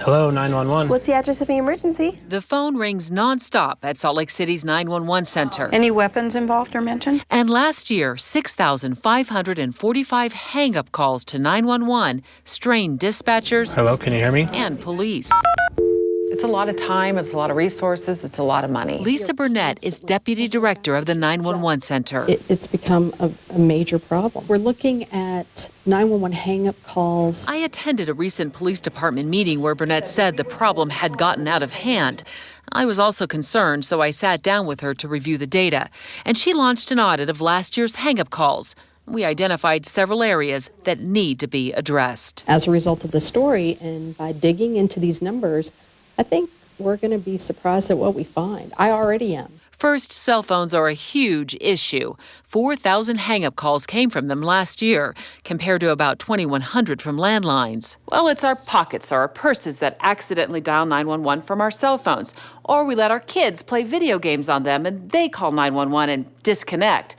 Hello, 911. What's the address of the emergency? The phone rings nonstop at Salt Lake City's 911 center. Any weapons involved or mentioned? And last year, 6,545 hang-up calls to 911 strained dispatchers. Hello, can you hear me? And police. It's a lot of time, it's a lot of resources, it's a lot of money. Lisa Burnett is deputy director of the 911 center. It's become a major problem. We're looking at 911 hang-up calls. I attended a recent police department meeting where Burnett said the problem had gotten out of hand. I was also concerned, so I sat down with her to review the data. And she launched an audit of last year's hang-up calls. We identified several areas that need to be addressed. As a result of the story, and by digging into these numbers, I think we're going to be surprised at what we find. I already am. First, cell phones are a huge issue. 4,000 hang-up calls came from them last year, compared to about 2,100 from landlines. Well, it's our pockets or our purses that accidentally dial 911 from our cell phones. Or we let our kids play video games on them and they call 911 and disconnect.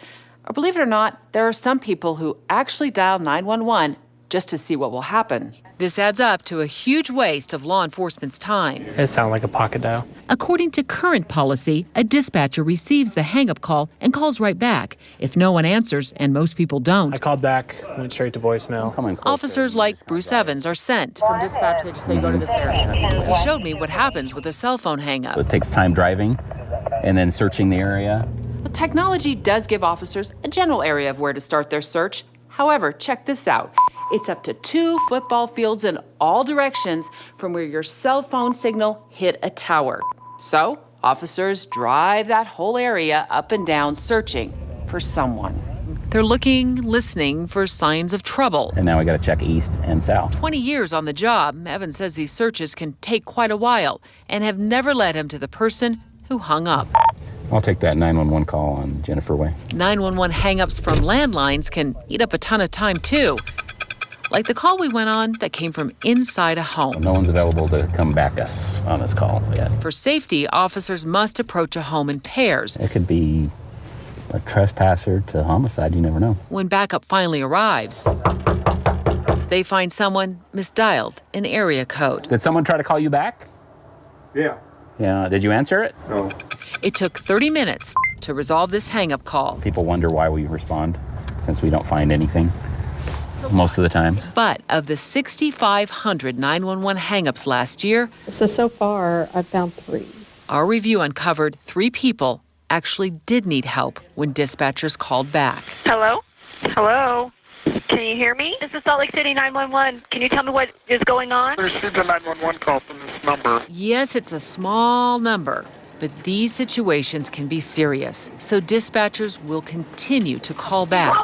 Or believe it or not, there are some people who actually dial 911 just to see what will happen. This adds up to a huge waste of law enforcement's time. It sounded like a pocket dial. According to current policy, a dispatcher receives the hang-up call and calls right back. If no one answers, and most people don't, I called back, went straight to voicemail. officers like Bruce Evans are sent. From dispatch, they just say go to this area. He showed me what happens with a cell phone hang-up. It takes time driving and then searching the area. But technology does give officers a general area of where to start their search. However, check this out. It's up to 2 football fields in all directions from where your cell phone signal hit a tower. So, officers drive that whole area up and down searching for someone. They're looking, listening for signs of trouble. And now we got to check east and south. 20 years on the job, Evans says these searches can take quite a while and have never led him to the person who hung up. I'll take that 911 call on Jennifer Way. 911 hang-ups from landlines can eat up a ton of time, too. Like the call we went on that came from inside a home. No one's available to come back us on this call yet. For safety, officers must approach a home in pairs. It could be a trespasser to homicide, you never know. When backup finally arrives, they find someone misdialed an area code. Did someone try to call you back? Yeah. Yeah, did you answer it? No. It took 30 minutes to resolve this hang-up call. People wonder why we respond, since we don't find anything most of the times. But of the 6,500 911 hang-ups last year, So far, I've found 3. our review uncovered 3 people actually did need help when dispatchers called back. Hello? Hello? Can you hear me? This is Salt Lake City 911. Can you tell me what is going on? I received a 911 call from this number. Yes, it's a small number, but these situations can be serious, so dispatchers will continue to call back.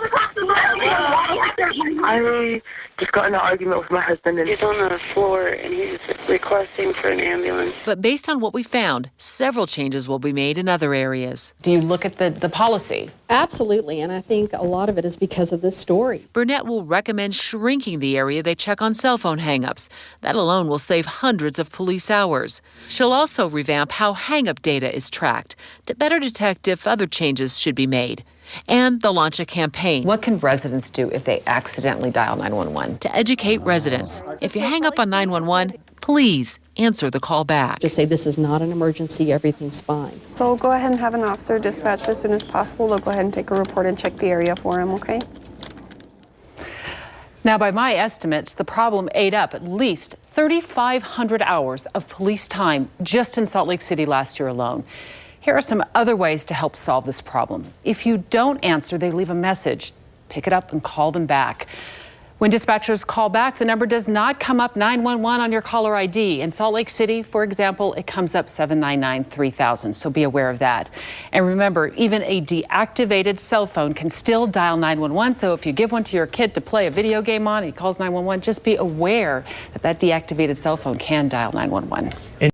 I just got in an argument with my husband. And He's on the floor and he's requesting for an ambulance. But based on what we found, several changes will be made in other areas. Do you look at the policy? Absolutely, and I think a lot of it is because of this story. Burnett will recommend shrinking the area they check on cell phone hang-ups. That alone will save hundreds of police hours. She'll also revamp how hang-up data is tracked to better detect if other changes should be made. And they'll launch a campaign What can residents do if they accidentally dial 911? to educate residents. If you hang up on 911, please answer the call back. Just say this is not an emergency, everything's fine. So we'll go ahead and have an officer dispatched as soon as possible. They'll go ahead and take a report and check the area for him, okay? Now, by my estimates, the problem ate up at least 3,500 hours of police time just in Salt Lake City last year alone. Here are some other ways to help solve this problem. If you don't answer, they leave a message. Pick it up and call them back. When dispatchers call back, the number does not come up 911 on your caller ID. In Salt Lake City, for example, it comes up 799-3000, so be aware of that. And remember, even a deactivated cell phone can still dial 911, so if you give one to your kid to play a video game on and he calls 911, just be aware that that deactivated cell phone can dial 911.